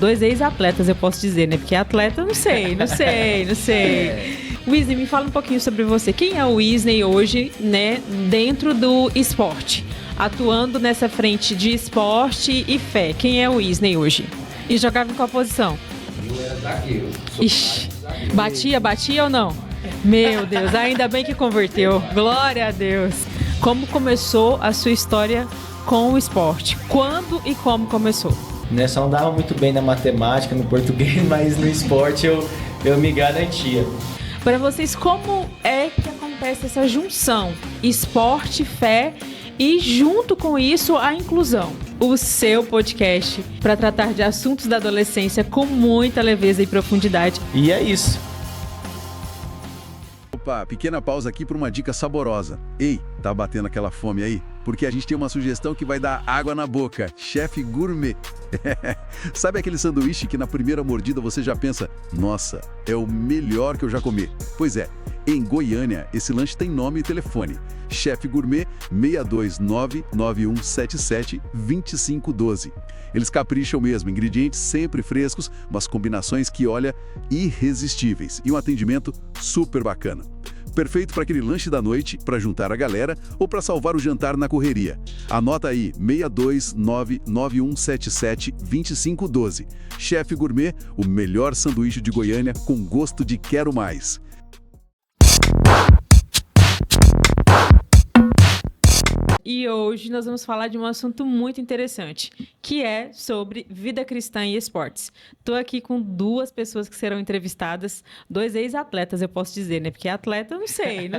Dois ex-atletas, eu posso dizer, né? Porque atleta, não sei. Weasley, me fala um pouquinho sobre você. Quem é o Weasley hoje, né, dentro do esporte? Atuando nessa frente de esporte e fé. Quem é o Weasley hoje? E jogava em qual posição? Eu era zagueiro. Ixi, batia ou não? Meu Deus, ainda bem que converteu. Glória a Deus. Como começou a sua história com o esporte? Quando e como começou? Só não dava muito bem na matemática, no português, mas no esporte eu me garantia. Para vocês, como é que acontece essa junção? Esporte, fé e, junto com isso, a inclusão. O seu podcast para tratar de assuntos da adolescência com muita leveza e profundidade. E é isso. Opa, pequena pausa aqui para uma dica saborosa. Ei, tá batendo aquela fome aí? Porque a gente tem uma sugestão que vai dar água na boca. Chef Gourmet. Sabe aquele sanduíche que na primeira mordida você já pensa, nossa, é o melhor que eu já comi? Pois é, em Goiânia, esse lanche tem nome e telefone. Chef Gourmet 629-9177-2512. Eles capricham mesmo, ingredientes sempre frescos, mas combinações que, olha, irresistíveis. E um atendimento super bacana. Perfeito para aquele lanche da noite, para juntar a galera ou para salvar o jantar na correria. Anota aí, 629-9177-2512. Chef Gourmet, o melhor sanduíche de Goiânia com gosto de quero mais. E hoje nós vamos falar de um assunto muito interessante, que é sobre vida cristã e esportes. Estou aqui com duas pessoas que serão entrevistadas, dois ex-atletas, eu posso dizer, né? Porque atleta, não sei.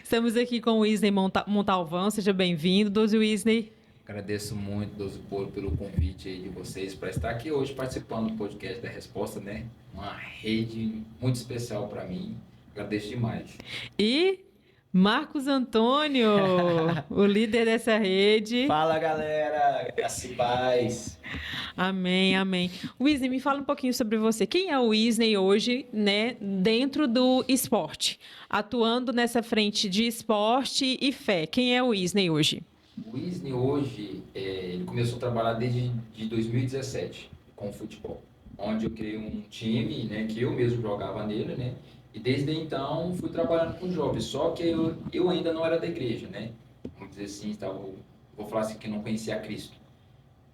Estamos aqui com o Weasley Montalvão, seja bem-vindo, Doze Weasley. Agradeço muito, Doze Polo, pelo convite aí de vocês para estar aqui hoje participando do podcast da Resposta, né? Uma rede muito especial para mim. Agradeço demais. E Marcos Antônio, o líder dessa rede. Fala, galera, graça e paz. Amém. Weasley, me fala um pouquinho sobre você. Quem é o Weasley hoje, né, dentro do esporte? Atuando nessa frente de esporte e fé. Quem é o Weasley hoje? O Weasley hoje, ele começou a trabalhar desde 2017 com o futebol, onde eu criei um time, né, que eu mesmo jogava nele, né? E desde então fui trabalhando com jovens, só que eu ainda não era da igreja, né? Vamos dizer assim, vou falar assim que não conhecia a Cristo.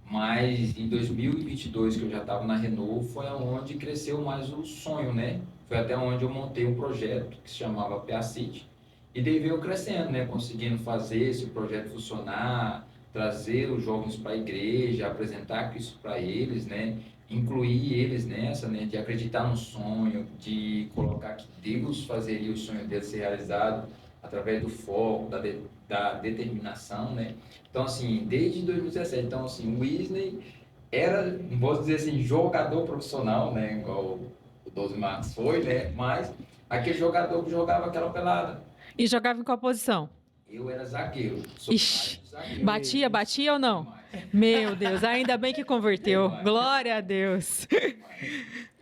Mas em 2022, que eu já estava na Renault, foi onde cresceu mais o sonho, né? Foi até onde eu montei um projeto que se chamava PA City. E daí veio crescendo, né? Conseguindo fazer esse projeto funcionar, trazer os jovens para a igreja, apresentar Cristo para eles, né? Incluir eles nessa, né, de acreditar no sonho, de colocar que Deus fazeria o sonho deles ser realizado através do foco, da determinação, né? Então, assim, desde 2017, então, assim, o Weasley era, não posso dizer assim, jogador profissional, né, igual o Doze Marcos foi, né, mas aquele jogador que jogava aquela pelada. E jogava em qual posição? Eu era zagueiro. Ixi, zagueiro. Batia ou não? Meu Deus, ainda bem que converteu. Glória a Deus.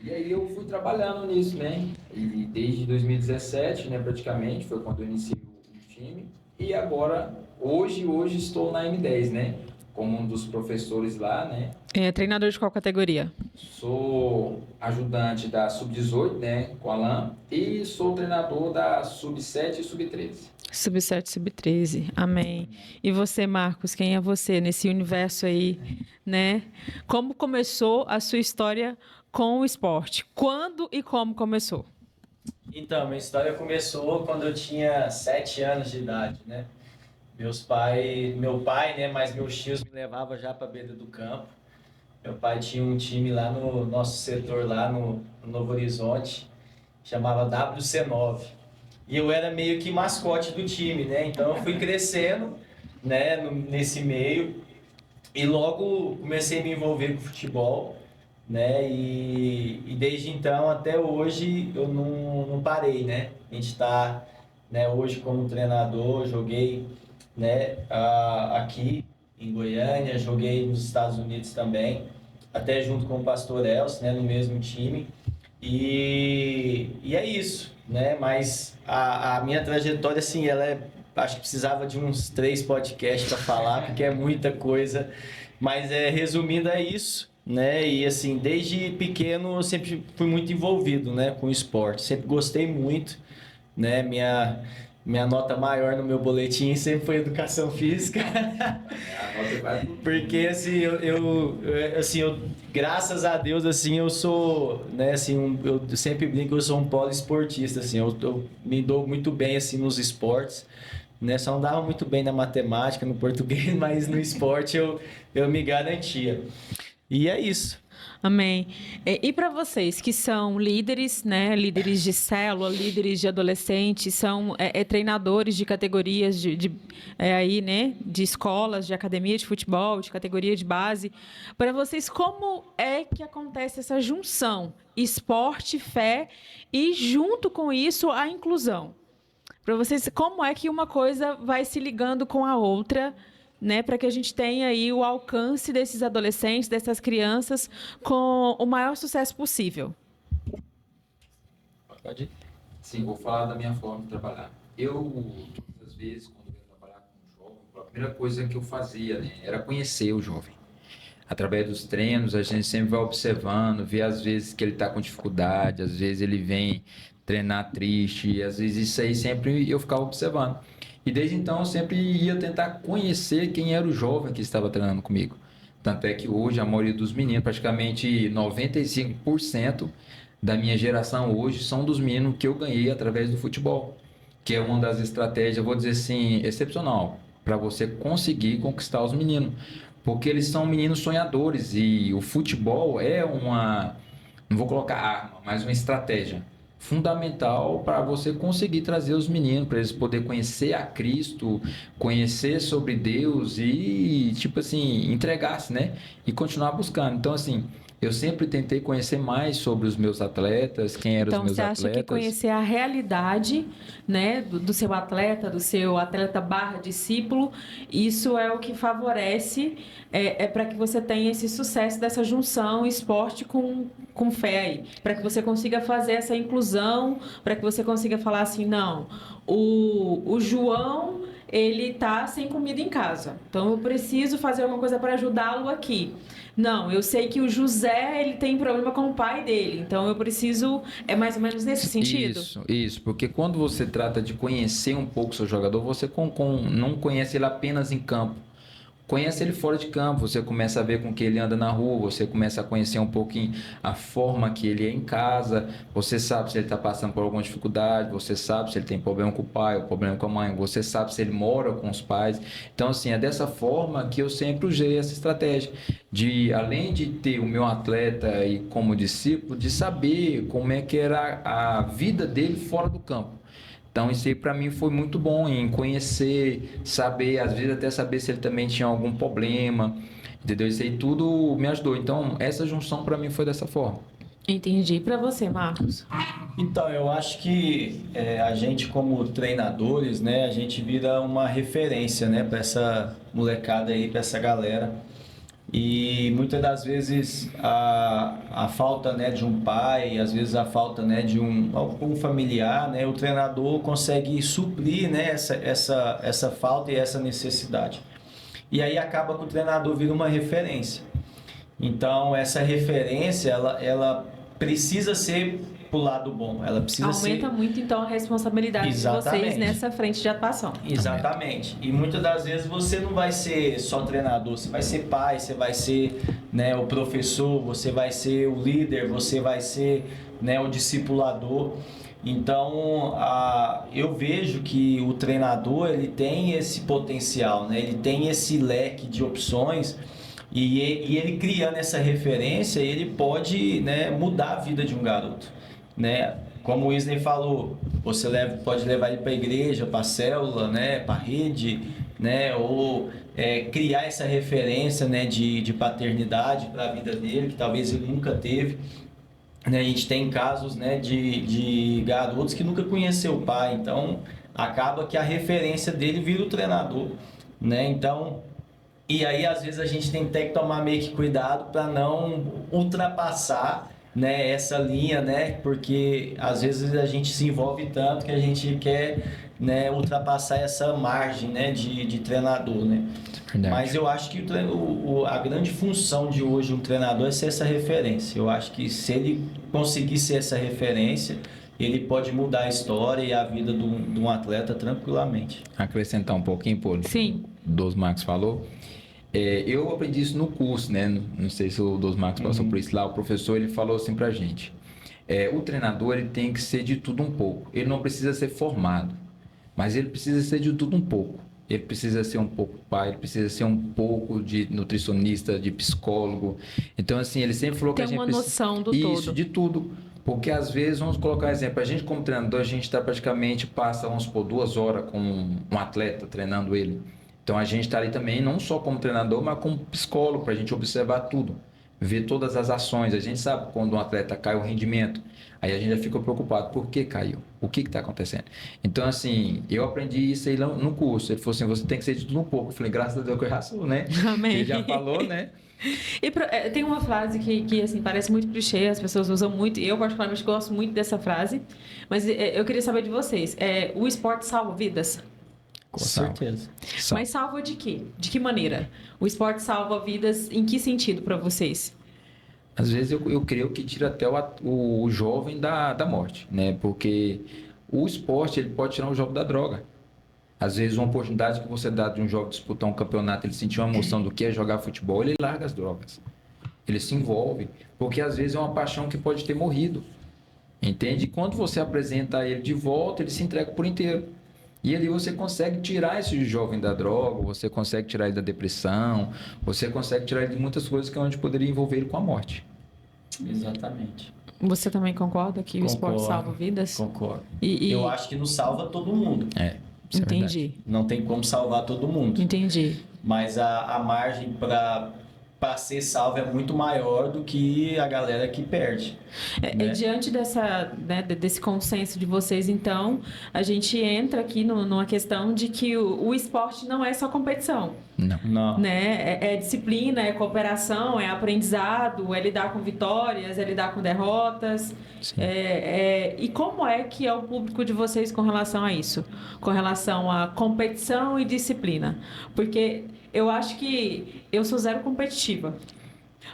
E aí eu fui trabalhando nisso, né? E desde 2017, né, praticamente, foi quando eu iniciei o time. E agora, hoje estou na M10, né? Como um dos professores lá, né? Treinador de qual categoria? Sou ajudante da Sub-18, né, com o Alan. E sou treinador da Sub-7 e Sub-13. Sub-7, Sub-13, amém. E você, Marcos, quem é você nesse universo aí, né? Como começou a sua história com o esporte? Quando e como começou? Então, minha história começou quando eu tinha 7 anos de idade, né? Meu pai, né, mas meus tios me levavam já para a beira do campo. Meu pai tinha um time lá no nosso setor, lá no Novo Horizonte, chamava WC9. E eu era meio que mascote do time, né? Então eu fui crescendo, né, nesse meio e logo comecei a me envolver com futebol, né? E desde então até hoje eu não parei, né? A gente está, né, hoje como treinador, joguei, né, aqui em Goiânia, joguei nos Estados Unidos também, até junto com o Pastor Elcio, né, no mesmo time. E é isso, né? Mas a minha trajetória, assim, acho que precisava de uns 3 podcasts para falar, porque é muita coisa. Mas resumindo, é isso, né? E assim, desde pequeno eu sempre fui muito envolvido, né, com o esporte. Sempre gostei muito, né? Minha nota maior no meu boletim sempre foi educação física. A nota vai pro- Porque assim, graças a Deus, assim, eu sou, né, assim, eu sempre brinco que eu sou um poliesportista, assim, eu me dou muito bem, assim, nos esportes, né, só não dava muito bem na matemática, no português, mas no esporte eu me garantia. E é isso. Amém. E para vocês que são líderes, né, líderes de célula, líderes de adolescentes, são treinadores de categorias aí, né, de escolas, de academia de futebol, de categoria de base, para vocês como é que acontece essa junção esporte, fé e junto com isso a inclusão? Para vocês, como é que uma coisa vai se ligando com a outra, né, para que a gente tenha aí o alcance desses adolescentes, dessas crianças, com o maior sucesso possível? Pode ir. Sim, vou falar da minha forma de trabalhar. Todas as vezes, quando eu ia trabalhar com um jovem, a primeira coisa que eu fazia, né, era conhecer o jovem. Através dos treinos, a gente sempre vai observando, vê às vezes que ele está com dificuldade, às vezes ele vem treinar triste, e às vezes isso aí sempre eu ficava observando. E desde então eu sempre ia tentar conhecer quem era o jovem que estava treinando comigo. Tanto é que hoje a maioria dos meninos, praticamente 95% da minha geração hoje, são dos meninos que eu ganhei através do futebol. Que é uma das estratégias, eu vou dizer assim, excepcional, para você conseguir conquistar os meninos. Porque eles são meninos sonhadores e o futebol é uma, não vou colocar arma, mas uma estratégia fundamental para você conseguir trazer os meninos, para eles poderem conhecer a Cristo, conhecer sobre Deus e, tipo assim, entregar-se, né? E continuar buscando. Então, assim, eu sempre tentei conhecer mais sobre os meus atletas, quem eram os meus atletas. Então, você acha que conhecer a realidade, né, do seu atleta barra discípulo, isso é o que favorece para que você tenha esse sucesso dessa junção esporte com fé aí, para que você consiga fazer essa inclusão, para que você consiga falar assim, não, o João, ele tá sem comida em casa, então eu preciso fazer alguma coisa para ajudá-lo aqui. Não, eu sei que o José, ele tem problema com o pai dele, então eu preciso... É mais ou menos nesse sentido? Isso, porque quando você trata de conhecer um pouco o seu jogador, você não conhece ele apenas em campo. Conhece ele fora de campo, você começa a ver com que ele anda na rua, você começa a conhecer um pouquinho a forma que ele é em casa, você sabe se ele está passando por alguma dificuldade, você sabe se ele tem problema com o pai ou problema com a mãe, você sabe se ele mora com os pais. Então, assim, é dessa forma que eu sempre usei essa estratégia, de além de ter o meu atleta e como discípulo, de saber como é que era a vida dele fora do campo. Então, isso aí para mim foi muito bom em conhecer, saber, às vezes até saber se ele também tinha algum problema, entendeu? Isso aí tudo me ajudou. Então, essa junção para mim foi dessa forma. Entendi. Para você, Marcos? Então, eu acho que a gente como treinadores, né, a gente vira uma referência, né, para essa molecada aí, para essa galera. E muitas das vezes a falta, né, de um pai, às vezes a falta, né, de algum familiar, né, o treinador consegue suprir, né, essa falta e essa necessidade. E aí acaba que o treinador vira uma referência. Então essa referência ela precisa ser pro lado bom, ela precisa Aumenta muito então a responsabilidade de vocês nessa frente de atuação. Exatamente. E muitas das vezes você não vai ser só treinador, você vai ser pai, você vai ser, né, o professor, você vai ser o líder, você vai ser, né, o discipulador. Então, eu vejo que o treinador ele tem esse potencial, né? Ele tem esse leque de opções e ele criando essa referência, ele pode, né, mudar a vida de um garoto, né? Como o Isney falou, você pode levar ele para a igreja, para a célula, né, para a rede, né, ou criar essa referência, né, de paternidade para a vida dele, que talvez ele nunca teve. Né, a gente tem casos, né, de garotos que nunca conheceu o pai, então acaba que a referência dele vira o treinador, né? Então, e aí às vezes a gente tem que tomar meio que cuidado para não ultrapassar, né, essa linha, né? Porque às vezes a gente se envolve tanto que a gente quer, né, ultrapassar essa margem, né, de treinador, né? Verdade. Mas eu acho que a grande função de hoje um treinador é ser essa referência. Eu acho que se ele conseguir ser essa referência, ele pode mudar a história e a vida de um atleta tranquilamente. Acrescentar um pouquinho, pô, Sim. Dos Marcos falou. Eu aprendi isso no curso, né? Não sei se o Dos Marcos passou por isso lá. O professor, ele falou assim pra gente. O treinador, ele tem que ser de tudo um pouco. Ele não precisa ser formado, mas ele precisa ser de tudo um pouco. Ele precisa ser um pouco pai, ele precisa ser um pouco de nutricionista, de psicólogo. Então, assim, ele sempre falou que a gente Tem uma noção do isso, todo. de tudo. Porque, às vezes, vamos colocar um exemplo. A gente, como treinador, a gente está praticamente, vamos supor, 2 horas com um atleta treinando ele. Então, a gente está ali também, não só como treinador, mas como psicólogo, para a gente observar tudo. Ver todas as ações. A gente sabe quando um atleta cai o rendimento. Aí a gente já fica preocupado. Por que caiu? O que está acontecendo? Então, assim, eu aprendi isso aí no curso. Ele falou assim, você tem que ser de tudo um pouco. Eu falei, graças a Deus que eu já sou, né? Amém. Ele já falou, né? E tem uma frase que assim, parece muito clichê, as pessoas usam muito, e eu particularmente gosto muito dessa frase, mas eu queria saber de vocês. O esporte salva vidas? Com certeza. Mas salva de quê? De que maneira? O esporte salva vidas em que sentido para vocês? Às vezes eu creio que tira até o jovem da morte, né? Porque o esporte, ele pode tirar o jovem da droga. Às vezes, uma oportunidade que você dá de um jovem disputar um campeonato, ele sentir uma emoção do que é jogar futebol, ele larga as drogas. Ele se envolve, porque às vezes é uma paixão que pode ter morrido. Entende? E quando você apresenta ele de volta, ele se entrega por inteiro. E ali você consegue tirar esse jovem da droga, você consegue tirar ele da depressão, você consegue tirar ele de muitas coisas que a gente poderia envolver ele com a morte. Exatamente. Você também concorda que o esporte Concordo. salva vidas? Concordo. E Eu acho que não salva todo mundo. Isso é entendi, verdade. Não tem como salvar todo mundo. entendi. Mas a margem para ser salvo é muito maior do que a galera que perde. Né? Diante desse consenso de vocês, então, a gente entra aqui numa questão de que o esporte não é só competição. Não. Né? É disciplina, é cooperação, é aprendizado, é lidar com vitórias, é lidar com derrotas. Sim. E como é que é o público de vocês com relação a isso? Com relação a competição e disciplina? Porque eu acho que eu sou zero competitiva.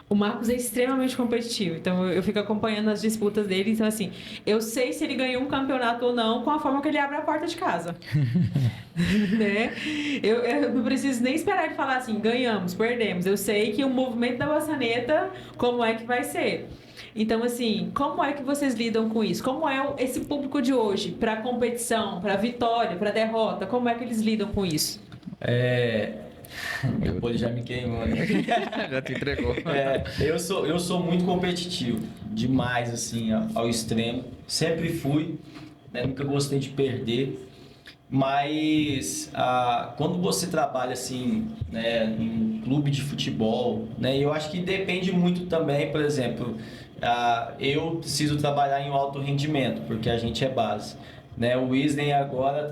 O Marcos é extremamente competitivo, então eu fico acompanhando as disputas dele. Então, assim, eu sei se ele ganhou um campeonato ou não com a forma que ele abre a porta de casa. Né? Eu não preciso nem esperar ele falar assim, ganhamos, perdemos. Eu sei que o movimento da maçaneta, como é que vai ser. Então, assim, como é que vocês lidam com isso? Como é esse público de hoje para competição, para vitória, para derrota? Como é que eles lidam com isso? Depois já me queimou, né? Já te entregou. Eu sou muito competitivo, demais, assim, ao extremo. Sempre fui, né? Nunca gostei de perder. Mas quando você trabalha, assim, né, em um clube de futebol, né? Eu acho que depende muito também, por exemplo, eu preciso trabalhar em alto rendimento, porque a gente é base. Né, o Wesley agora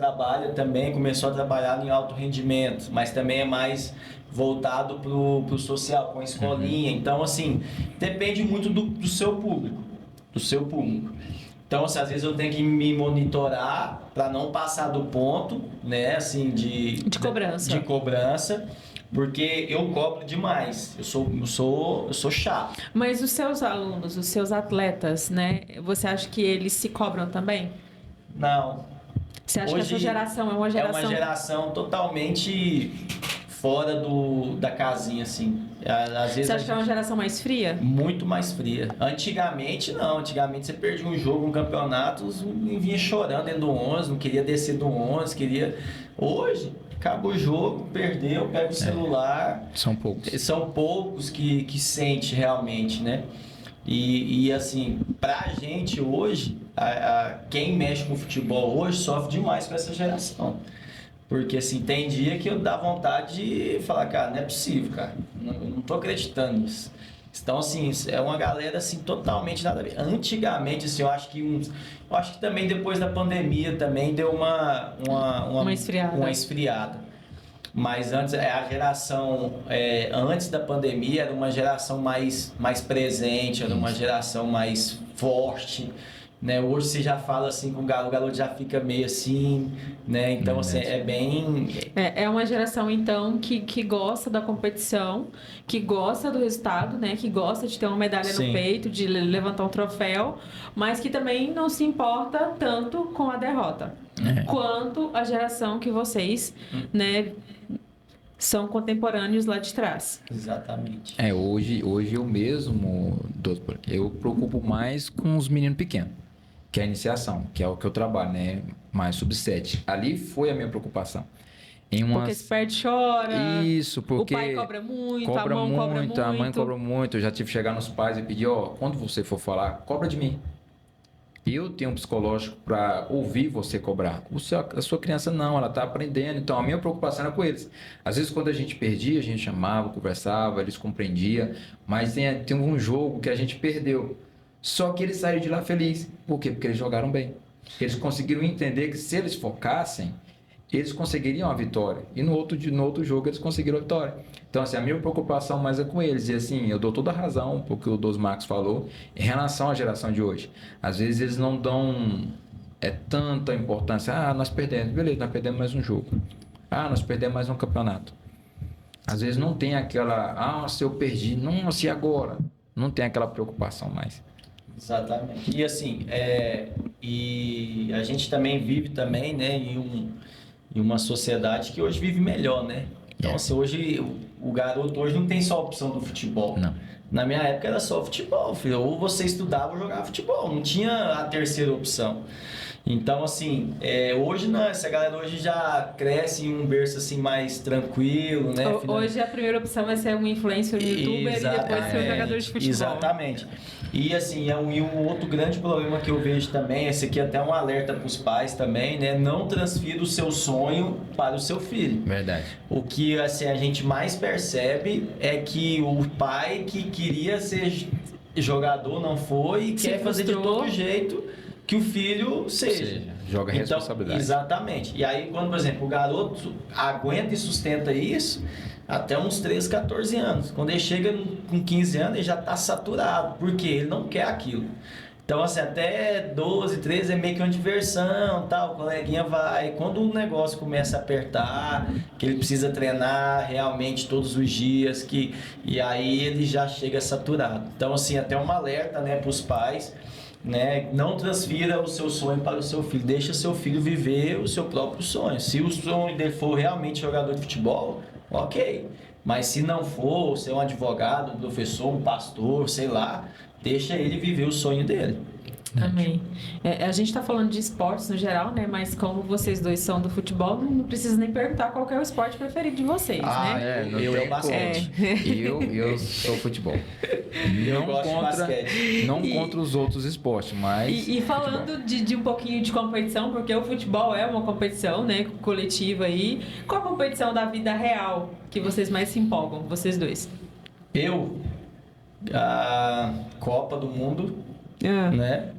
começou a trabalhar em alto rendimento, mas também é mais voltado pro social, com a escolinha. Então, assim, depende muito do seu público, Então, assim, às vezes eu tenho que me monitorar para não passar do ponto, né, assim, de cobrança, porque eu cobro demais. Eu sou chato. Mas os seus alunos, os seus atletas, né, você acha que eles se cobram também? Não. Você acha que essa geração é uma geração... É uma geração totalmente fora da casinha, assim. Às vezes você acha que é uma geração mais fria? Muito mais fria. Antigamente, não. Antigamente você perdia um jogo, um campeonato, vinha chorando dentro do 11, não queria descer do 11, Hoje, acaba o jogo, perdeu, pega o celular. São poucos. São poucos que sente realmente, né? E assim, pra gente hoje, quem mexe com futebol hoje sofre demais com essa geração. Porque assim, tem dia que eu dá vontade de falar, cara, não é possível, cara. Eu não tô acreditando nisso. Então, assim, é uma galera assim, totalmente nada a ver. Antigamente, assim, eu acho que também depois da pandemia também deu uma esfriada. Mas antes, a geração antes da pandemia era uma geração mais presente, era uma geração mais forte. né? Hoje você já fala assim com o garoto já fica meio assim, né? Então, assim, é bem... É uma geração, então, que gosta da competição, que gosta do resultado, né? Que gosta de ter uma medalha Sim. no peito, de levantar um troféu, mas que também não se importa tanto com a derrota, quanto a geração que vocês, né, são contemporâneos lá de trás. Exatamente. Hoje eu mesmo, doutor, eu preocupo mais com os meninos pequenos, que é a iniciação, que é o que eu trabalho, né? Mais sub-7. Ali foi a minha preocupação. Porque se perde, chora. Isso, porque o pai cobra muito, a mãe cobra muito. A mãe cobra muito. Eu já tive que chegar nos pais e pedir, quando você for falar, cobra de mim. Eu tenho um psicológico para ouvir você cobrar. A sua criança não, ela está aprendendo. Então, a minha preocupação era com eles. Às vezes, quando a gente perdia, a gente chamava, conversava, eles compreendiam. Mas tem um jogo que a gente perdeu. Só que eles saíram de lá felizes. Por quê? Porque eles jogaram bem. Eles conseguiram entender que se eles focassem, eles conseguiriam a vitória. E no outro jogo eles conseguiram a vitória. Então, assim, a minha preocupação mais é com eles. E, assim, eu dou toda a razão porque o Dos Marcos falou em relação à geração de hoje. Às vezes eles não dão tanta importância. Nós perdemos. Beleza, nós perdemos mais um jogo. Nós perdemos mais um campeonato. Às vezes não tem aquela... se eu perdi. Nossa, e agora? Não tem aquela preocupação mais. Exatamente. E, assim, e a gente também vive também, né, em uma sociedade que hoje vive melhor, né? Então, assim, hoje o garoto hoje não tem só a opção do futebol. Não. Na minha época era só futebol, filho. Ou você estudava ou jogava futebol. Não tinha a terceira opção. Então, assim, hoje não, essa galera hoje já cresce em um berço assim mais tranquilo, né? Hoje a primeira opção vai ser um influencer no youtuber e depois ser um jogador de futebol. Exatamente. E assim, um outro grande problema que eu vejo também, esse aqui é até um alerta para os pais também, né? Não transfira o seu sonho para o seu filho. Verdade. O que assim, a gente mais percebe é que o pai que queria ser jogador não foi e quer fazer de todo jeito que o filho seja. Joga responsabilidade. Exatamente. E aí, quando, por exemplo, o garoto aguenta e sustenta isso até uns 13, 14 anos. Quando ele chega com 15 anos, ele já está saturado, porque ele não quer aquilo. Então, assim, até 12, 13 é meio que uma diversão, tal, o coleguinha vai. Quando o negócio começa a apertar, que ele precisa treinar realmente todos os dias, e aí ele já chega saturado. Então, assim, até um alerta, né, para os pais, né, não transfira o seu sonho para o seu filho, deixa seu filho viver o seu próprio sonho. Se o sonho dele for realmente jogador de futebol, ok, mas se não for, ser um advogado, um professor, um pastor, sei lá, deixa ele viver o sonho dele. Amém. A gente está falando de esportes no geral, né? Mas como vocês dois são do futebol, não precisa nem perguntar qual que é o esporte preferido de vocês, né? Eu é o basquete. Eu sou futebol. Eu gosto de basquete. Não contra os outros esportes, mas... E falando de um pouquinho de competição, porque o futebol é uma competição, né? Coletiva aí. Qual a competição da vida real que vocês mais se empolgam, vocês dois? A Copa do Mundo, né?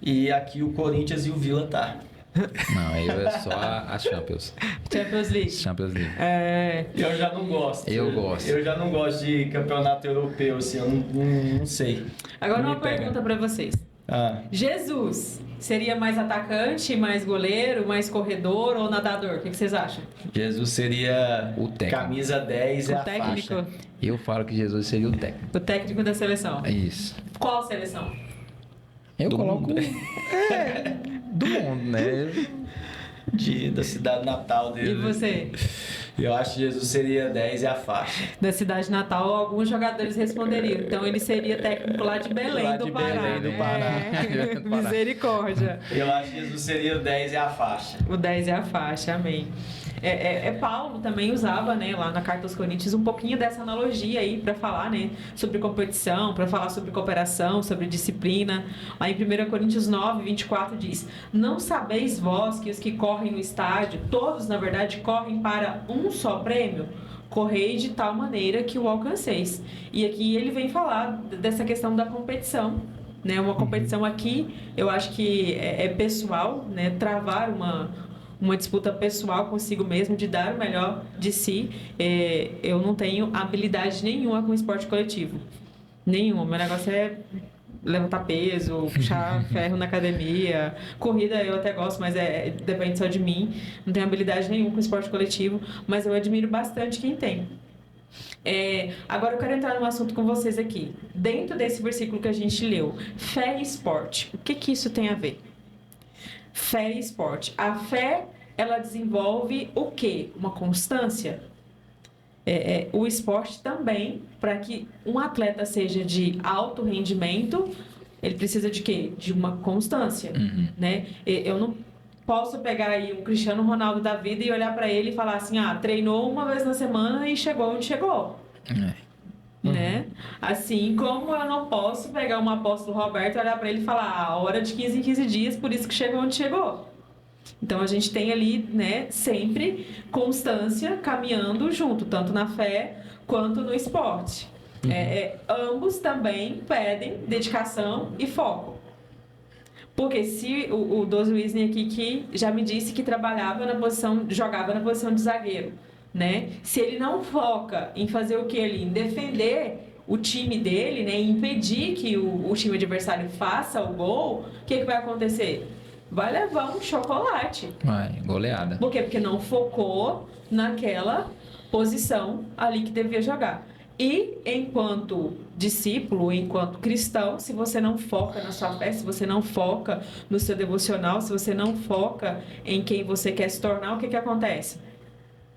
E aqui o Corinthians e o Vila tá. Não, eu é só a Champions. Champions League. Champions League. Eu já não gosto. Eu gosto. Eu já não gosto de campeonato europeu, assim, eu não sei. Agora Não uma me pega. pergunta pra vocês. Jesus seria mais atacante, mais goleiro, mais corredor ou nadador? O que vocês acham? Jesus seria O técnico. camisa 10 é O a técnico? faixa. Eu falo que Jesus seria o técnico. O técnico da seleção. É isso. Qual seleção? Eu Do coloco... mundo. do mundo, né? Da cidade natal dele. E você? Eu acho que Jesus seria 10 e a faixa. Da cidade natal, alguns jogadores responderiam. Então ele seria técnico lá de Belém Lá do de Pará. Belém do Pará. Misericórdia. Eu acho que Jesus seria o 10 e a faixa. O 10 é a faixa, amém. Paulo também usava, né, lá na Carta aos Coríntios, um pouquinho dessa analogia aí para falar, né, sobre competição, para falar sobre cooperação, sobre disciplina. Aí em 1 Coríntios 9, 24 diz: não sabeis vós que os que correm no estádio, todos na verdade correm para um só prêmio? Correi de tal maneira que o alcanceis. E aqui ele vem falar dessa questão da competição, né? Uma competição aqui, eu acho que é pessoal, né? Travar uma disputa pessoal consigo mesmo, de dar o melhor de si. Eu não tenho habilidade nenhuma com esporte coletivo. Nenhuma. Meu negócio é levantar peso, puxar ferro na academia. Corrida eu até gosto, mas depende só de mim. Não tenho habilidade nenhuma com esporte coletivo, mas eu admiro bastante quem tem. Agora eu quero entrar num assunto com vocês aqui. Dentro desse versículo que a gente leu, fé e esporte, o que isso tem a ver? Fé e esporte. A fé, ela desenvolve o quê? Uma constância? O esporte também, para que um atleta seja de alto rendimento, ele precisa de quê? De uma constância, né? Eu não posso pegar aí um Cristiano Ronaldo da vida e olhar para ele e falar assim, treinou uma vez na semana e chegou onde chegou. Né? Assim como eu não posso pegar um apóstolo Roberto e olhar para ele e falar a hora de 15 em 15 dias, por isso que chegou onde chegou. Então a gente tem ali, né, sempre constância caminhando junto, tanto na fé quanto no esporte. Ambos também pedem dedicação e foco. Porque se o Doze Wisney aqui que já me disse que jogava na posição de zagueiro, né? Se ele não foca em fazer o que ali, em defender o time dele, né, impedir que o time adversário faça o gol, o que vai acontecer? Vai levar um chocolate. Vai, goleada. Por quê? Porque não focou naquela posição ali que devia jogar. E enquanto discípulo, enquanto cristão, se você não foca na sua fé, se você não foca no seu devocional, se você não foca em quem você quer se tornar, o que acontece?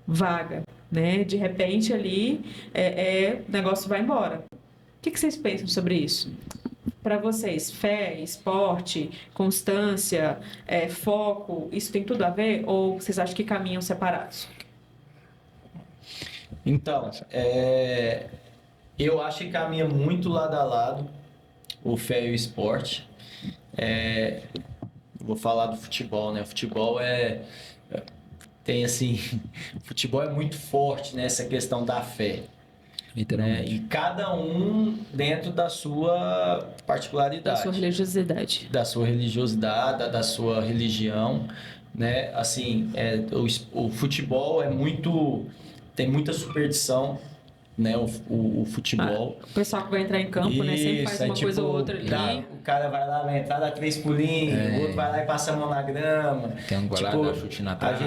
Vaga, né? De repente ali, o negócio vai embora. O que vocês pensam sobre isso? Para vocês, fé, esporte, constância, foco, isso tem tudo a ver? Ou vocês acham que caminham separados? Então, eu acho que caminha muito lado a lado o fé e o esporte. Vou falar do futebol, né? O futebol tem assim, o futebol é muito forte nessa questão da fé. Literalmente. E cada um dentro da sua particularidade. Da sua religiosidade. Da sua religiosidade, da sua religião, né? Assim, o futebol tem muita superstição, né? O futebol. O pessoal que vai entrar em campo, né? Sempre faz uma coisa ou outra ali. O cara vai lá, vai entrar, dá 3 pulinhos, o outro vai lá e passa a mão na grama. Tem um gol lá, dá chute na trave.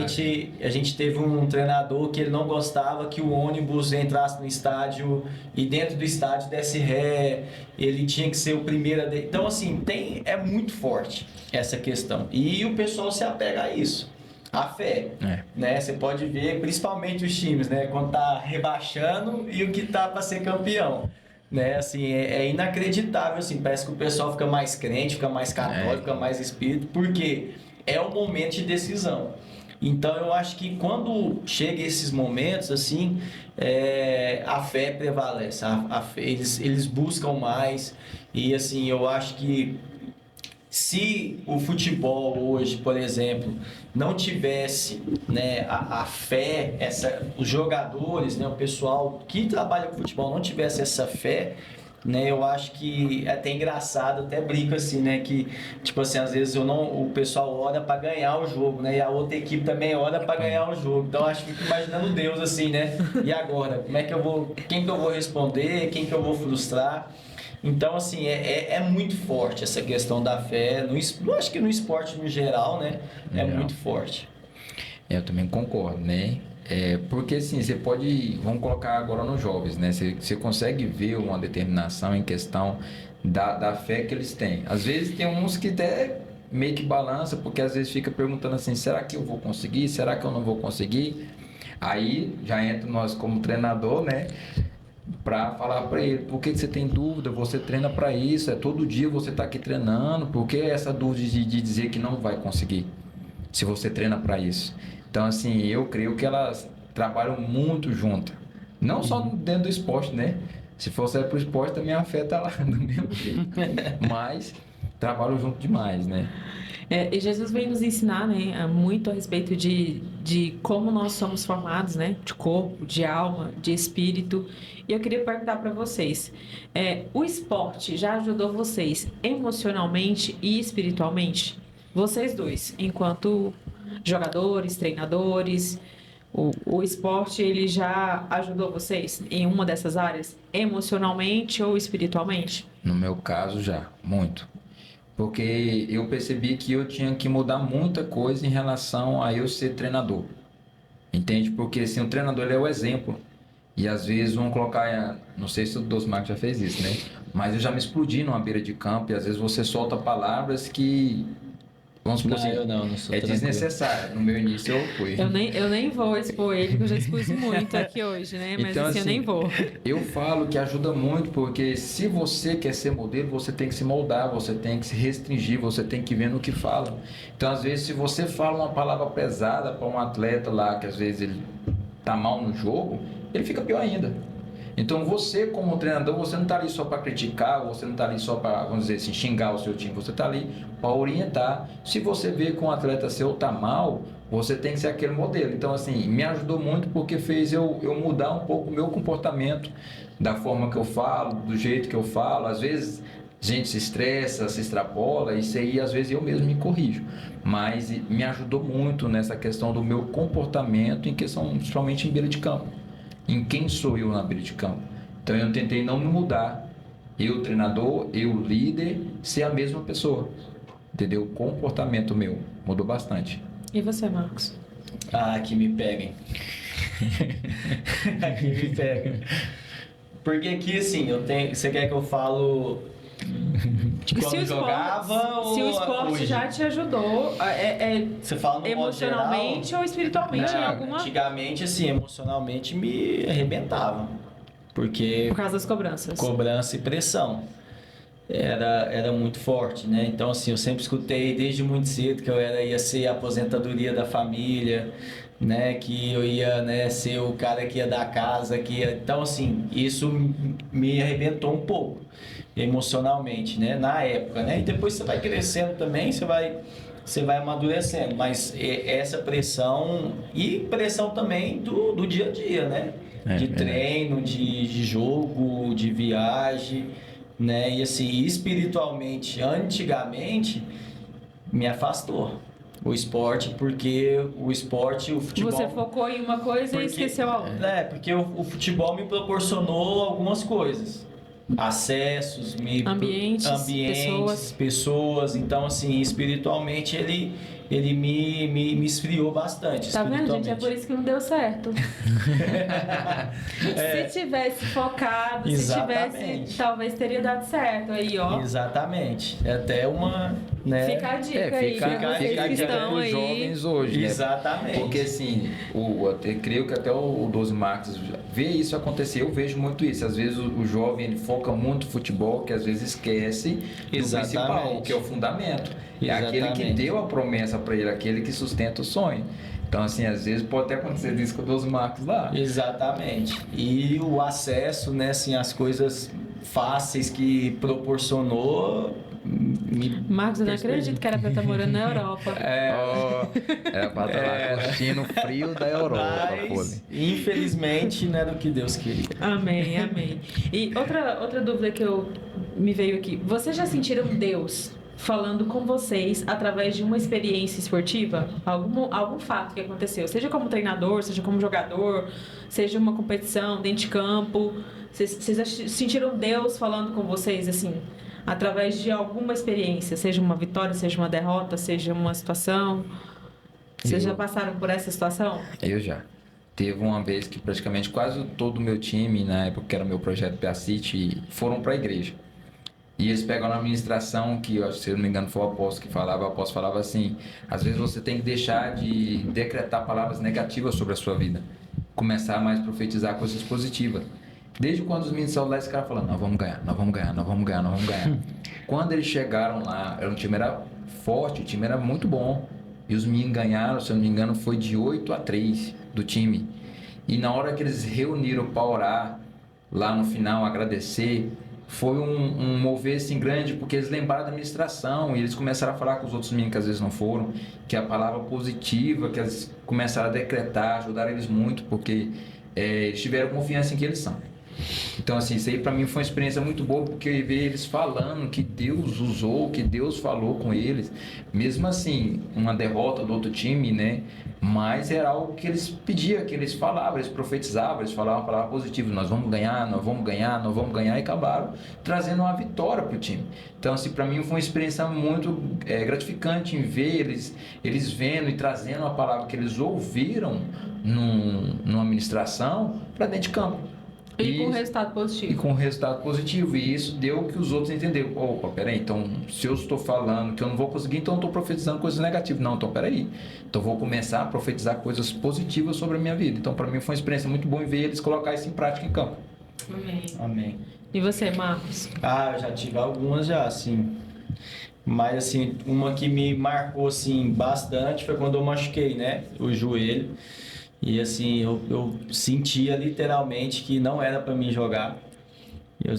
A gente teve um treinador que ele não gostava que o ônibus entrasse no estádio e dentro do estádio desse ré, ele tinha que ser o primeiro a... Então, assim, é muito forte essa questão. E o pessoal se apega a isso. A fé, né? Você pode ver, principalmente os times, né? Quando tá rebaixando e o que tá para ser campeão, né? Assim, é inacreditável, assim. Parece que o pessoal fica mais crente, fica mais católico, fica mais espírito, porque é o momento de decisão. Então, eu acho que quando chega esses momentos, assim, a fé prevalece. A fé, eles buscam mais e, assim, eu acho que se o futebol hoje, por exemplo, não tivesse, né, a fé, os jogadores, né, o pessoal que trabalha com futebol não tivesse essa fé, né, eu acho que é até engraçado, até brinco assim, né, que tipo assim, às vezes o pessoal ora para ganhar o jogo, né, e a outra equipe também ora para ganhar o jogo. Então eu acho que fico imaginando Deus assim, né? E agora, quem que eu vou responder, quem que eu vou frustrar? Então, assim, é muito forte essa questão da fé. Eu acho que no esporte no geral, né? Muito forte. Eu também concordo, né? Porque, assim, você pode... Vamos colocar agora nos jovens, né? Você consegue ver uma determinação em questão da fé que eles têm. Às vezes tem uns que até meio que balança, porque às vezes fica perguntando assim, será que eu vou conseguir? Será que eu não vou conseguir? Aí já entra nós como treinador, né? Para falar para ele, por que você tem dúvida? Você treina para isso, todo dia você está aqui treinando, por que essa dúvida de dizer que não vai conseguir, se você treina para isso? Então, assim, eu creio que elas trabalham muito juntas, não só dentro do esporte, né? Se fosse para o esporte, também a fé tá lá do mesmo jeito, mas trabalham junto demais, né? E Jesus vem nos ensinar, né, muito a respeito de como nós somos formados, né, de corpo, de alma, de espírito. E eu queria perguntar para vocês, o esporte já ajudou vocês emocionalmente e espiritualmente? Vocês dois, enquanto jogadores, treinadores, O esporte, ele já ajudou vocês em uma dessas áreas, emocionalmente ou espiritualmente? No meu caso, já, muito. Porque eu percebi que eu tinha que mudar muita coisa em relação a eu ser treinador. Entende? Porque assim, o treinador ele é o exemplo. E às vezes vão colocar, não sei se o Dosmar já fez isso, né? Mas eu já me explodi numa beira de campo e às vezes você solta palavras que, vamos supor assim, eu não sou é tranquilo. desnecessário. No meu início eu fui. Eu nem vou expor ele, porque eu já expus muito aqui hoje, né? Mas Então, assim, eu assim, nem vou. Eu falo que ajuda muito, porque se você quer ser modelo, você tem que se moldar, você tem que se restringir, você tem que ver no que fala. Então, às vezes, se você fala uma palavra pesada para um atleta lá, que às vezes ele tá mal no jogo, ele fica pior ainda. Então, você como treinador, você não está ali só para criticar, você não está ali só para, vamos dizer assim, xingar o seu time, você está ali para orientar. Se você vê que um atleta seu está mal, você tem que ser aquele modelo. Então, assim, me ajudou muito porque fez eu mudar um pouco o meu comportamento, da forma que eu falo, do jeito que eu falo. Às vezes, a gente se estressa, se extrapola, isso aí, às vezes, eu mesmo me corrijo. Mas me ajudou muito nessa questão do meu comportamento, em questão, principalmente em beira de campo. Em quem sou eu na beira de campo. Então, eu tentei não me mudar. Eu, treinador, eu, líder, ser a mesma pessoa. Entendeu? O comportamento meu mudou bastante. E você, Marcos? Ah, que me peguem. Aqui me pegam. Porque aqui, assim, você quer que eu falo de quando jogava ou se o esporte hoje? já te ajudou, Você fala no emocionalmente modo geral? ou espiritualmente em Não, alguma... antigamente, assim, emocionalmente me arrebentava. Porque Por causa das cobranças. cobrança e pressão era muito forte, né? Então, assim, eu sempre escutei desde muito cedo que ia ser a aposentadoria da família, né? Que eu ia, né, ser o cara que ia dar casa, Então, assim, isso me arrebentou um pouco emocionalmente, né? Na época, né? E depois você vai crescendo também, você vai amadurecendo, mas essa pressão e pressão também do dia a dia, né? De treino, de jogo, de viagem, né? E assim, espiritualmente, antigamente, me afastou o esporte, porque o futebol... Você focou em uma coisa e esqueceu a outra. Porque o futebol me proporcionou algumas coisas. Acessos, ambientes, pessoas. Então, assim, espiritualmente ele me esfriou bastante. Tá vendo, gente? É por isso que não deu certo. Se tivesse focado, Exatamente. se tivesse, talvez teria dado certo. Aí, ó. Exatamente. É até uma... Né? Fica a dica aí. Fica a dica para os aí. jovens hoje. Exatamente. Né? Porque assim, eu creio que até o 12 Marcos vê isso acontecer, eu vejo muito isso. Às vezes o jovem ele foca muito no futebol, que às vezes esquece do principal, que é o fundamento. É aquele que deu a promessa para ele, aquele que sustenta o sonho. Então, assim, às vezes pode até acontecer isso com o 12 Marcos lá. Exatamente. E o acesso, né, assim, as coisas fáceis que proporcionou... Marcos, eu não acredito que era pra estar morando na Europa. Era pra estar lá curtindo o frio da Europa. Mas, infelizmente, não era o que Deus queria. Amém, amém. E outra dúvida que me veio aqui. Vocês já sentiram Deus falando com vocês através de uma experiência esportiva? Algum fato que aconteceu? Seja como treinador, seja como jogador, seja uma competição dentro de campo. Vocês já sentiram Deus falando com vocês, assim... através de alguma experiência, seja uma vitória, seja uma derrota, seja uma situação? Vocês já passaram por essa situação? Eu já. Teve uma vez que praticamente quase todo o meu time, na época que era o meu projeto PA City, foram para a igreja. E eles pegam na administração, que se eu não me engano foi o apóstolo que falava, o apóstolo falava assim, às vezes você tem que deixar de decretar palavras negativas sobre a sua vida, começar a mais profetizar coisas positivas. Desde quando os meninos saíram lá, esse cara falando, nós vamos ganhar. Quando eles chegaram lá, o time era forte, o time era muito bom. E os meninos ganharam, se eu não me engano, foi de 8-3 do time. E na hora que eles reuniram para orar, lá no final, agradecer, foi um mover assim grande, porque eles lembraram da administração e eles começaram a falar com os outros meninos que às vezes não foram, que a palavra positiva, que eles começaram a decretar, ajudaram eles muito, porque eles tiveram confiança em quem eles são. Então, assim, isso aí pra mim foi uma experiência muito boa, porque eu vi eles falando que Deus usou, que Deus falou com eles. Mesmo assim, uma derrota do outro time, né? Mas era algo que eles pediam, que eles falavam, eles profetizavam, eles falavam uma palavra positiva: nós vamos ganhar, nós vamos ganhar, nós vamos ganhar, e acabaram trazendo uma vitória pro time. Então, assim, para mim foi uma experiência muito gratificante em ver eles vendo e trazendo uma palavra que eles ouviram numa ministração para dentro de campo. E com resultado positivo. E com resultado positivo. E isso deu que os outros entenderam. Opa, peraí, então se eu estou falando que eu não vou conseguir, então eu estou profetizando coisas negativas. Não, então peraí. Então eu vou começar a profetizar coisas positivas sobre a minha vida. Então para mim foi uma experiência muito boa em ver eles colocar isso em prática em campo. Amém. Amém. E você, Marcos? Eu já tive algumas já, assim. Mas, assim, uma que me marcou, assim, bastante foi quando eu machuquei, né? O joelho. E, assim, eu sentia literalmente que não era para mim jogar. Eu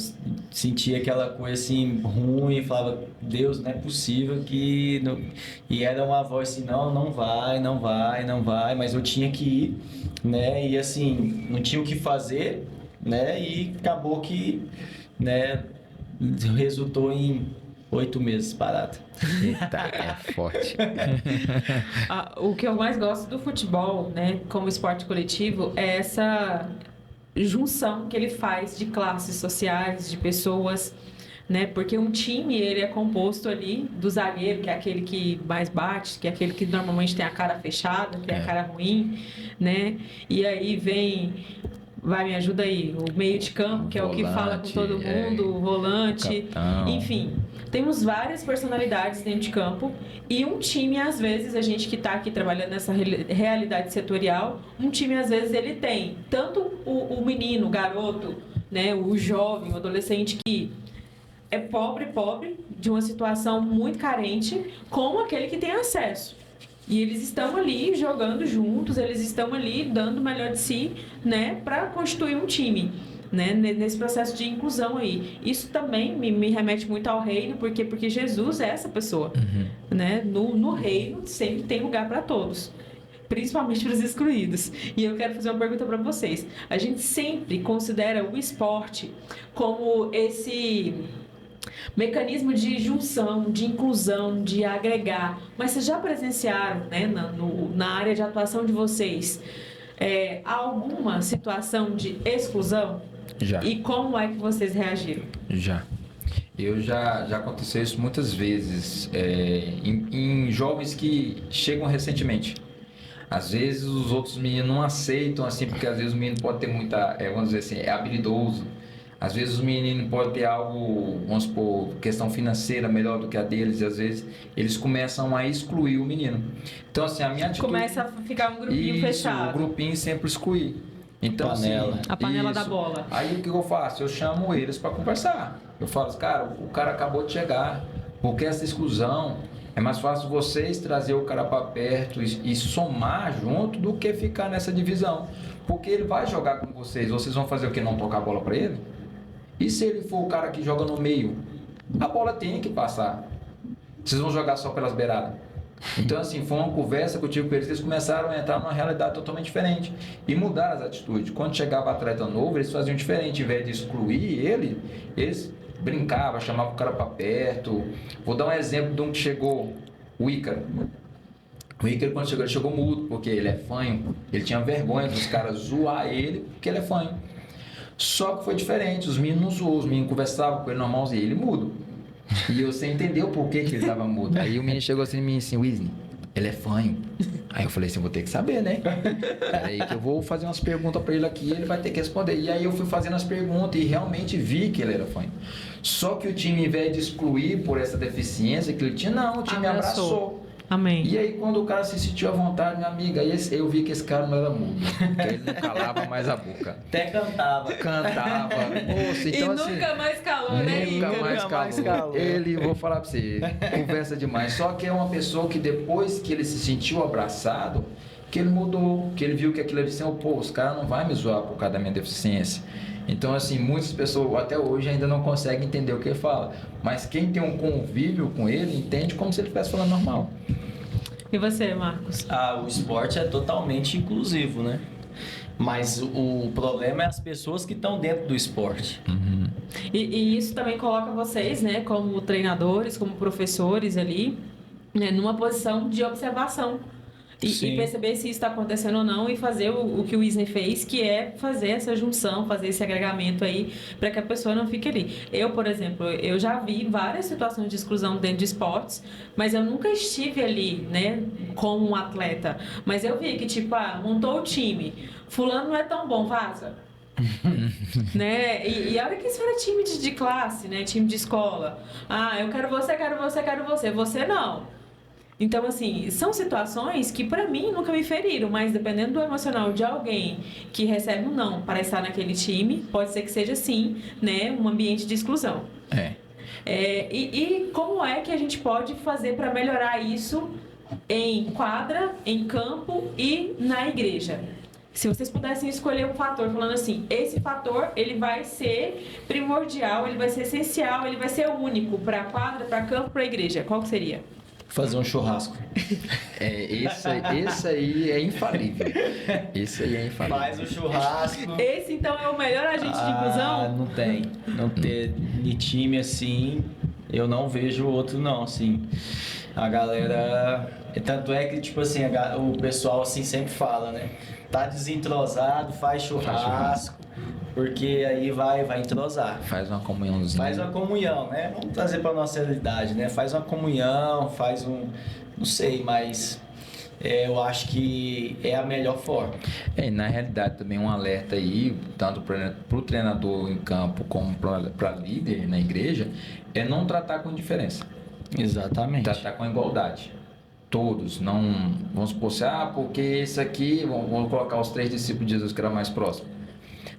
sentia aquela coisa, assim, ruim. Falava, Deus, não é possível que... Não... E era uma voz assim, não vai, não vai, não vai. Mas eu tinha que ir, né? E, assim, não tinha o que fazer, né? E acabou que, né, resultou em 8 meses parado. Eita, é forte. O que eu mais gosto do futebol, né, como esporte coletivo, é essa junção que ele faz de classes sociais, de pessoas, né? Porque um time, ele é composto ali do zagueiro, que é aquele que mais bate, que é aquele que normalmente tem a cara fechada, tem a cara ruim, né? E aí vem... Vai, me ajuda aí. O meio de campo, que é o que fala com todo mundo, o volante, enfim. Temos várias personalidades dentro de campo e um time, às vezes, a gente que está aqui trabalhando nessa realidade setorial, um time, às vezes, ele tem tanto o menino, o garoto, né, o jovem, o adolescente que é pobre, de uma situação muito carente, como aquele que tem acesso. E eles estão ali jogando juntos, eles estão ali dando o melhor de si, né, para constituir um time, né, nesse processo de inclusão aí. Isso também me remete muito ao reino, porque Jesus é essa pessoa, né? No reino sempre tem lugar para todos, principalmente para os excluídos. E eu quero fazer uma pergunta para vocês. A gente sempre considera o esporte como esse mecanismo de junção, de inclusão, de agregar. Mas vocês já presenciaram, né, na área de atuação de vocês, alguma situação de exclusão? Já. E como é que vocês reagiram? Já aconteceu isso muitas vezes em jovens que chegam recentemente. Às vezes os outros meninos não aceitam, assim, porque às vezes o menino pode ter muita, vamos dizer assim, é habilidoso. Às vezes os meninos podem ter algo, vamos supor, questão financeira melhor do que a deles, e às vezes eles começam a excluir o menino. Então, assim, a minha atitude... Começa a ficar um grupinho fechado. O grupinho sempre exclui. Então, a panela da bola. Aí o que eu faço? Eu chamo eles para conversar. Eu falo, cara, o cara acabou de chegar, porque essa exclusão é mais fácil vocês trazer o cara para perto e somar junto do que ficar nessa divisão. Porque ele vai jogar com vocês vão fazer o quê? Não tocar a bola para ele? E se ele for o cara que joga no meio? A bola tem que passar. Vocês vão jogar só pelas beiradas. Então, assim, foi uma conversa que eu tive com eles. Eles começaram a entrar numa realidade totalmente diferente e mudaram as atitudes. Quando chegava atleta novo, eles faziam diferente. Em vez de excluir ele, eles brincavam, chamavam o cara para perto. Vou dar um exemplo de um que chegou, o Ícaro. O Ícaro, quando chegou, ele chegou mudo, porque ele é fanho. Ele tinha vergonha dos caras zoar ele, porque ele é fanho. Só que foi diferente, os meninos não zoou, os meninos conversavam com ele normalzinho, e ele mudo. E eu sem entender o porquê que ele estava mudo. Aí o menino chegou assim em mim assim, Wesley, ele é fanho. Aí eu falei assim, eu vou ter que saber, né? Peraí que eu vou fazer umas perguntas para ele aqui e ele vai ter que responder. E aí eu fui fazendo as perguntas e realmente vi que ele era fanho. Só que o time, ao invés de excluir por essa deficiência que ele tinha, não, o time abraçou. Amém. E aí quando o cara se sentiu à vontade, minha amiga, aí eu vi que esse cara não era mudo, porque ele não calava mais a boca. Até cantava. Moça, então, e assim, nunca mais calou, né? Nunca mais calou. Ele, vou falar pra você, conversa demais. Só que é uma pessoa que depois que ele se sentiu abraçado, que ele mudou, que ele viu que aquilo ali assim, pô, os caras não vão me zoar por causa da minha deficiência. Então, assim, muitas pessoas até hoje ainda não conseguem entender o que ele fala. Mas quem tem um convívio com ele, entende como se ele estivesse falando normal. E você, Marcos? O esporte é totalmente inclusivo, né? Mas o problema é as pessoas que estão dentro do esporte. E isso também coloca vocês, né, como treinadores, como professores ali, né, numa posição de observação. E perceber se isso está acontecendo ou não e fazer o que o Isney fez, que é fazer essa junção, fazer esse agregamento aí, para que a pessoa não fique ali. Eu, por exemplo, eu já vi várias situações de exclusão dentro de esportes, mas eu nunca estive ali, né, como um atleta. Mas eu vi que, tipo, montou o time, fulano não é tão bom, vaza. Né? E a hora que isso era time de classe, né, time de escola. Eu quero você, quero você, quero você. Você não. Então, assim, são situações que pra mim nunca me feriram, mas dependendo do emocional de alguém que recebe um não para estar naquele time, pode ser que seja sim, né, um ambiente de exclusão. E como é que a gente pode fazer para melhorar isso em quadra, em campo e na igreja? Se vocês pudessem escolher um fator, falando assim, esse fator ele vai ser primordial, ele vai ser essencial, ele vai ser único para quadra, para campo, para igreja, qual que seria? Fazer um churrasco. Esse aí é infalível. Esse aí é infalível. Faz o churrasco. Esse então é o melhor agente de inclusão? Não tem. Não ter de time assim, eu não vejo outro não, assim. A galera... Tanto é que, tipo assim, o pessoal assim sempre fala, né? Tá desentrosado, faz churrasco. Porque aí vai entrosar. Faz uma comunhãozinha. Faz uma comunhão, né? Vamos trazer para nossa realidade, né? Faz uma comunhão, faz um... Não sei, mas... eu acho que é a melhor forma. Na realidade também um alerta aí, tanto para o treinador em campo como para líder na igreja, é não tratar com indiferença. Exatamente. Tratar com igualdade. Todos, não... Vamos supor assim, porque esse aqui, vamos colocar os 3 discípulos de Jesus que era mais próximo.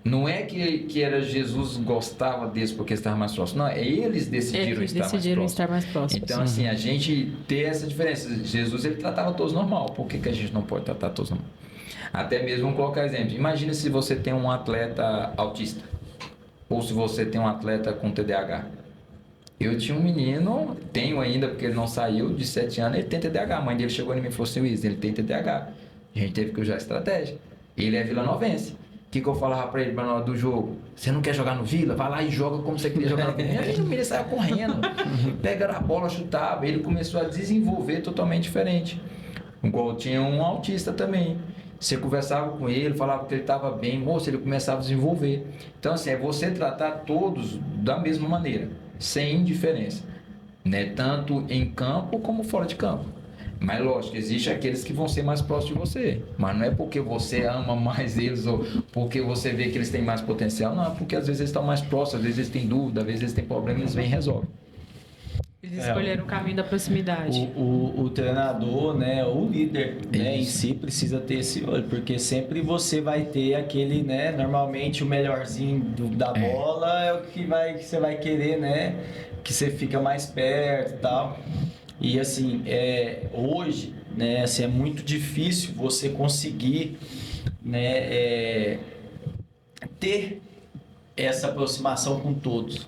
Não é que era Jesus gostava deles porque estava mais próximo. Não, eles decidiram estar mais próximo. Então, assim, a gente ter essa diferença. Jesus, ele tratava todos normal. Por que a gente não pode tratar todos normal? Até mesmo, vamos colocar exemplo. Imagina se você tem um atleta autista. Ou se você tem um atleta com TDAH. Eu tinha um menino, tenho ainda porque ele não saiu, de 7 anos, ele tem TDAH. A mãe dele chegou em mim e falou assim, Luiz, ele tem TDAH. A gente teve que usar estratégia. Ele é vilanovense. O que eu falava pra ele na hora do jogo? Você não quer jogar no Vila? Vai lá e joga como você queria jogar no Vila. E o menino saiu correndo, pegava a bola, chutava. Ele começou a desenvolver totalmente diferente. Igual tinha um autista também. Você conversava com ele, falava que ele estava bem, moço, ele começava a desenvolver. Então, assim, é você tratar todos da mesma maneira, sem indiferença, né? Tanto em campo como fora de campo. Mas lógico, existe aqueles que vão ser mais próximos de você. Mas não é porque você ama mais eles ou porque você vê que eles têm mais potencial. Não, é porque às vezes eles estão mais próximos, às vezes eles têm dúvida, às vezes eles têm problema e eles vêm e resolvem. Eles escolheram o caminho da proximidade. O treinador, né, o líder, né, em si precisa ter esse olho, porque sempre você vai ter aquele, né, normalmente o melhorzinho da bola é o que você vai querer, né, que você fica mais perto e tal. E assim, hoje, né, assim, é muito difícil você conseguir, né, ter essa aproximação com todos.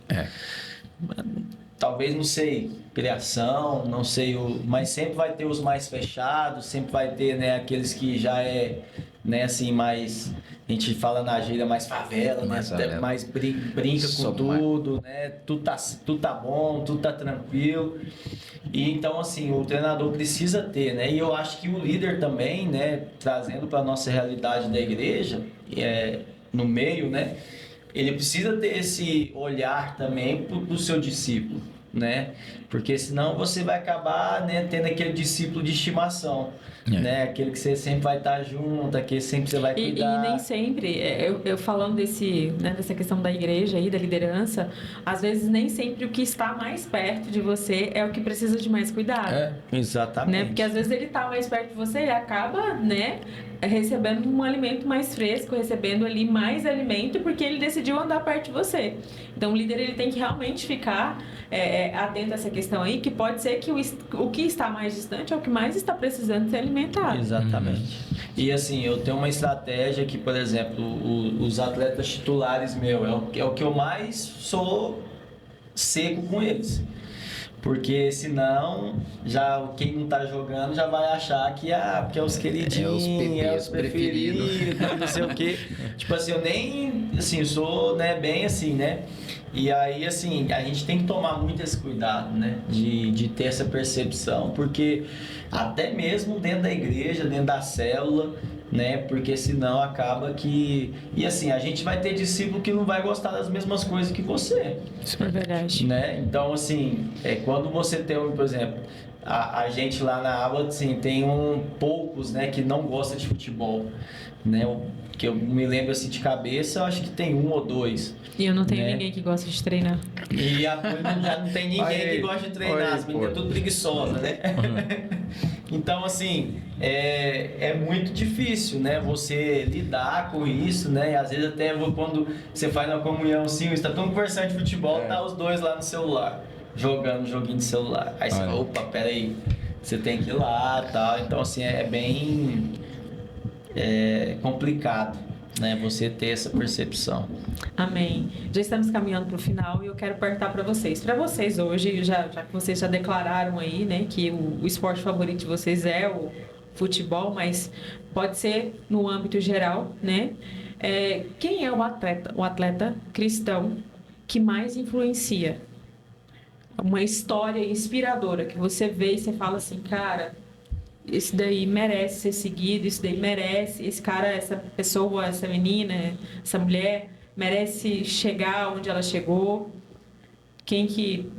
Talvez, não sei, criação, não sei, mas sempre vai ter os mais fechados, sempre vai ter, né, aqueles que já né, assim, mais, a gente fala na gíria, mais favela, né, mais brinca com tudo, né, tudo tá bom, tudo tá tranquilo. E então, assim, o treinador precisa ter, né, e eu acho que o líder também, né, trazendo para nossa realidade da igreja, no meio, né, ele precisa ter esse olhar também para o seu discípulo, né? Porque senão você vai acabar, né, tendo aquele discípulo de estimação, né? Aquele que você sempre vai estar junto, aquele que sempre você vai cuidar. E nem sempre, eu falando dessa questão da igreja aí, da liderança, às vezes nem sempre o que está mais perto de você é o que precisa de mais cuidado. Exatamente. Né? Porque às vezes ele está mais perto de você e acaba, né, recebendo um alimento mais fresco, recebendo ali mais alimento porque ele decidiu andar perto de você. Então o líder ele tem que realmente ficar atento a essa questão aí, que pode ser que o que está mais distante é o que mais está precisando ser alimentado. Exatamente. E assim, eu tenho uma estratégia que, por exemplo, os atletas titulares é o que eu mais sou seco com eles. Porque senão, já quem não tá jogando já vai achar que porque é os queridinhos, é os preferidos, não sei o quê. Tipo assim, eu nem, assim, sou, né, bem assim, né? E aí, assim, a gente tem que tomar muito esse cuidado, né? De ter essa percepção, porque até mesmo dentro da igreja, dentro da célula, né? Porque senão acaba que... E assim, a gente vai ter discípulo que não vai gostar das mesmas coisas que você. Isso é verdade. Né? Então, assim, quando você tem, por exemplo, a gente lá na aula, assim, tem poucos, né, que não gostam de futebol, né? Que eu me lembro, assim, de cabeça, eu acho que tem 1 ou 2. E eu não tenho né? ninguém que gosta de treinar. E já não tem ninguém que gosta de treinar, as meninas tudo preguiçosa, né? Então, assim, é muito difícil, né? Você lidar com isso, né? E às vezes até quando você faz uma comunhão, assim, você está tão conversando de futebol, tá os dois lá no celular, jogando um joguinho de celular. Aí você fala, opa, peraí, você tem que ir lá e tal. Então, assim, é bem complicado, né? Você ter essa percepção. Amém. Já estamos caminhando para o final e eu quero perguntar para vocês. Para vocês hoje, já que vocês já declararam aí, né, que o esporte favorito de vocês é o futebol, mas pode ser no âmbito geral, né? Quem é o atleta cristão que mais influencia? Uma história inspiradora que você vê e você fala assim, cara, esse daí merece ser seguido, esse daí merece, esse cara, essa pessoa, essa menina, essa mulher merece chegar onde ela chegou. Quem que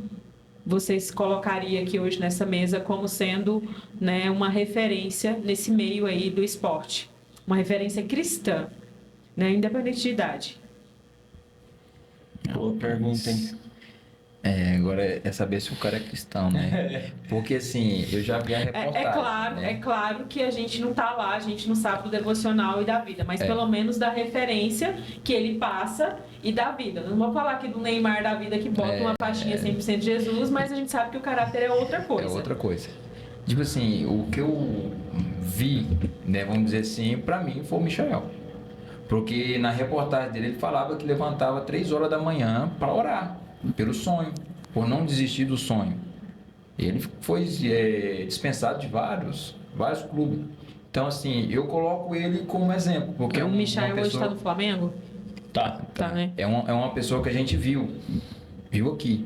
vocês colocariam aqui hoje nessa mesa como sendo, né, uma referência nesse meio aí do esporte? Uma referência cristã, né, independente de idade. Boa pergunta, hein? Agora é saber se o cara é cristão, né? Porque assim, eu já vi a reportagem. É claro que a gente não tá lá, a gente não sabe do devocional e da vida, mas pelo menos da referência que ele passa e da vida. Não vou falar aqui do Neymar da vida que bota uma faixinha 100% de Jesus, mas a gente sabe que o caráter é outra coisa. É outra coisa. Tipo assim, o que eu vi, né, vamos dizer assim, pra mim foi o Michael. Porque na reportagem dele ele falava que levantava 3 horas da manhã para orar. Pelo sonho, por não desistir do sonho. Ele foi dispensado de vários clubes. Então, assim, eu coloco ele como exemplo. Porque o Michael hoje está no Flamengo? Tá, né? É uma pessoa que a gente viu aqui,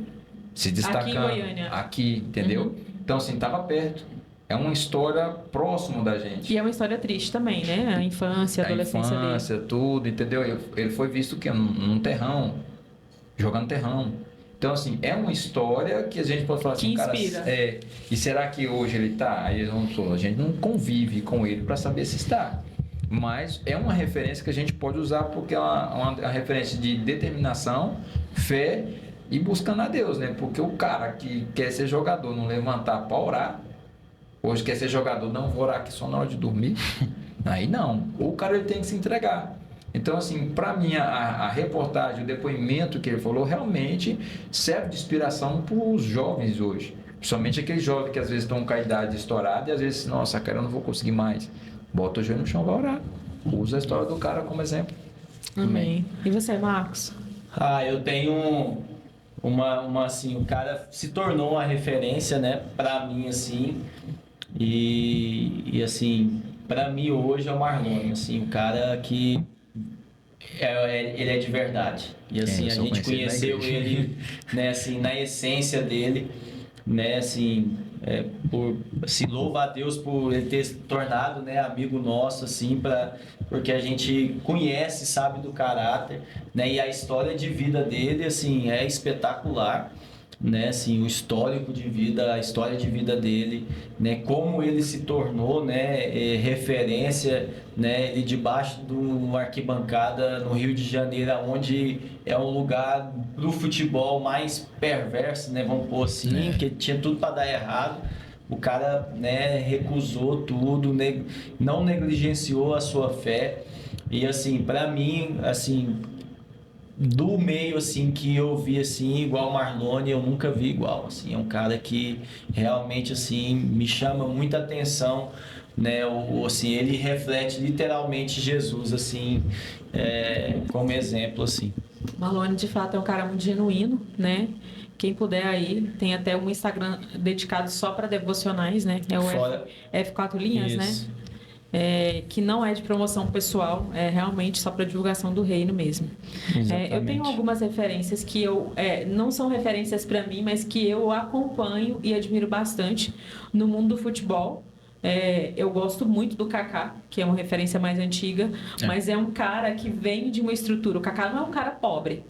se destacando. Aqui em Goiânia. Aqui, entendeu? Então, assim, estava perto. É uma história próxima da gente. E é uma história triste também, né? A infância, a adolescência dele. A infância, tudo, entendeu? Ele foi visto que num terrão, jogando terrão. Então, assim, é uma história que a gente pode falar assim, cara, e será que hoje ele está? Aí a gente não convive com ele para saber se está. Mas é uma referência que a gente pode usar porque é uma referência de determinação, fé e buscando a Deus, né? Porque o cara que quer ser jogador, não levantar para orar, hoje quer ser jogador, não vou orar aqui só na hora de dormir, aí não. O cara ele tem que se entregar. Então, assim, para mim, a reportagem, o depoimento que ele falou, realmente serve de inspiração para os jovens hoje. Principalmente aqueles jovens que às vezes estão com a idade estourada e às vezes, nossa, cara, eu não vou conseguir mais. Bota o joelho no chão e vai orar. Usa a história do cara como exemplo. Amém. E você, Marcos? Eu tenho assim, o cara se tornou uma referência, né, para mim, assim, e assim, para mim hoje é o Marlon, assim, o cara que ele é de verdade. E assim, a gente conheceu ele, né, assim, na essência dele, né, assim, louva a Deus por ele ter se tornado, né, amigo nosso, assim, porque a gente conhece, sabe do caráter, né, e a história de vida dele, assim, é espetacular. Né, assim, o histórico de vida, a história de vida dele, né, como ele se tornou, né, referência, né, ele debaixo de uma arquibancada no Rio de Janeiro, onde é um lugar do futebol mais perverso, né, vamos pôr assim, que tinha tudo para dar errado. O cara, né, recusou tudo, não negligenciou a sua fé. E assim, para mim, assim, do meio, assim, que eu vi, assim, igual o Marlone, eu nunca vi igual, assim, é um cara que realmente, assim, me chama muita atenção, né, assim, ele reflete literalmente Jesus, assim, como exemplo, assim. Marlone, de fato, é um cara muito genuíno, né? Quem puder aí, tem até um Instagram dedicado só para devocionais, né? É o Fora- F4 Linhas, Isso. né? Que não é de promoção pessoal, é realmente só para divulgação do reino mesmo. Eu tenho algumas referências que não são referências para mim, mas que eu acompanho e admiro bastante no mundo do futebol. Eu gosto muito do Kaká, que é uma referência mais antiga, mas é um cara que vem de uma estrutura. O Kaká não é um cara pobre,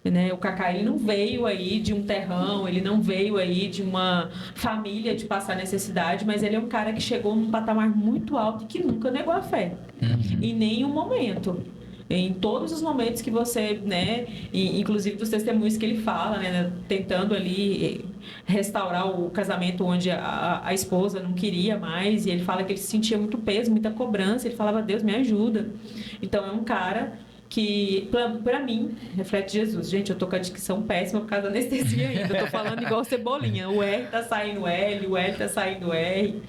né? O Kaká, ele não veio aí de um terrão, ele não veio aí de uma família de passar necessidade, mas ele é um cara que chegou num patamar muito alto e que nunca negou a fé. Em nenhum momento. Em todos os momentos que você, né, inclusive dos testemunhos que ele fala, né, tentando ali restaurar o casamento onde a esposa não queria mais, e ele fala que ele sentia muito peso, muita cobrança, ele falava, Deus, me ajuda. Então é um cara que, pra mim, reflete Jesus. Gente, eu tô com a dicção péssima por causa da anestesia ainda, eu tô falando igual cebolinha, o R tá saindo L, o L tá saindo R.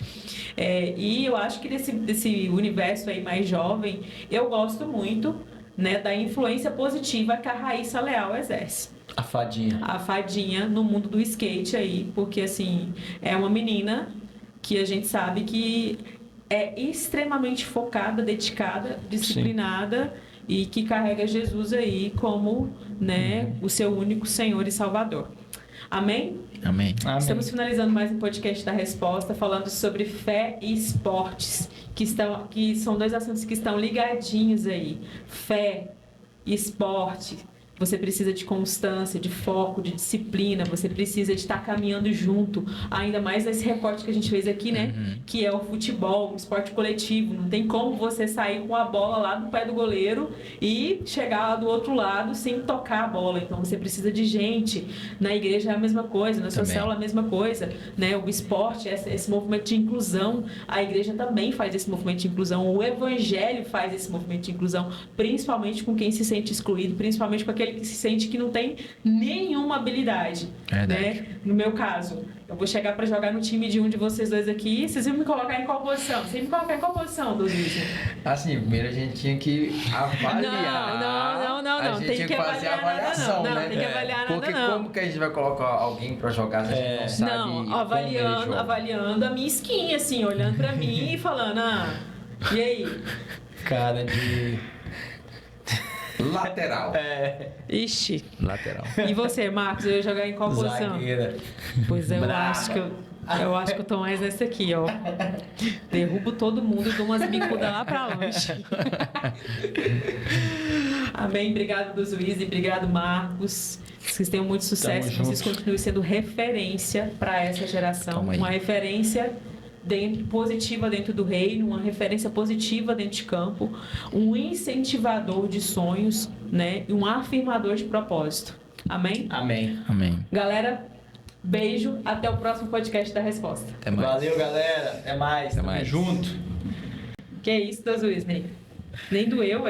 E eu acho que desse universo aí mais jovem, eu gosto muito, né, da influência positiva que a Raíssa Leal exerce. A fadinha. A fadinha no mundo do skate aí, porque assim, é uma menina que a gente sabe que é extremamente focada, dedicada, disciplinada e que carrega Jesus aí como, né, o seu único Senhor e Salvador. Amém? Amém. Estamos finalizando mais um podcast da Resposta, falando sobre fé e esportes, que são dois assuntos que estão ligadinhos aí. Fé e esporte. Você precisa de constância, de foco, de disciplina. Você precisa de estar caminhando junto. Ainda mais nesse recorte que a gente fez aqui, né? Que é o futebol, o esporte coletivo. Não tem como você sair com a bola lá do pé do goleiro e chegar lá do outro lado sem tocar a bola. Então você precisa de gente. Na igreja é a mesma coisa, na sua célula é a mesma coisa, né? O esporte, esse movimento de inclusão. A igreja também faz esse movimento de inclusão. O evangelho faz esse movimento de inclusão, principalmente com quem se sente excluído, principalmente com aquele que se sente que não tem nenhuma habilidade, né? No meu caso, eu vou chegar para jogar no time de um de vocês dois aqui, vocês vão me colocar em qual posição? Vocês me colocar em qual posição, Dodício? Assim, primeiro a gente tinha que avaliar. Não. A gente Tem tinha que fazer a avaliar nada, avaliação, não. né? Não, tem que avaliar nada, Porque não. como que a gente vai colocar alguém pra jogar se a gente não sabe como ele joga? Avaliando a minha skin, assim, olhando para mim e falando, e aí? Cara de... Lateral. Ixi. Lateral. E você, Marcos, eu ia jogar em qual posição? Zagueira. Pois é, Brava. eu acho que eu tô mais nessa aqui, ó. Derrubo todo mundo e dou umas bicudas lá pra longe. Amém. Obrigado, Duzuíze. Obrigado, Marcos. Vocês tenham muito sucesso. Tamo Vocês junto. continuem sendo referência para essa geração. Tamo aí. Uma referência positiva dentro do reino, uma referência positiva dentro de campo, um incentivador de sonhos, né? E um afirmador de propósito. Amém? Amém. Amém. Galera, beijo. Até o próximo podcast da Resposta. Até mais. Valeu, galera. Até mais. Até Tamo mais. junto. Que isso, Duzuíze? Nem doeu,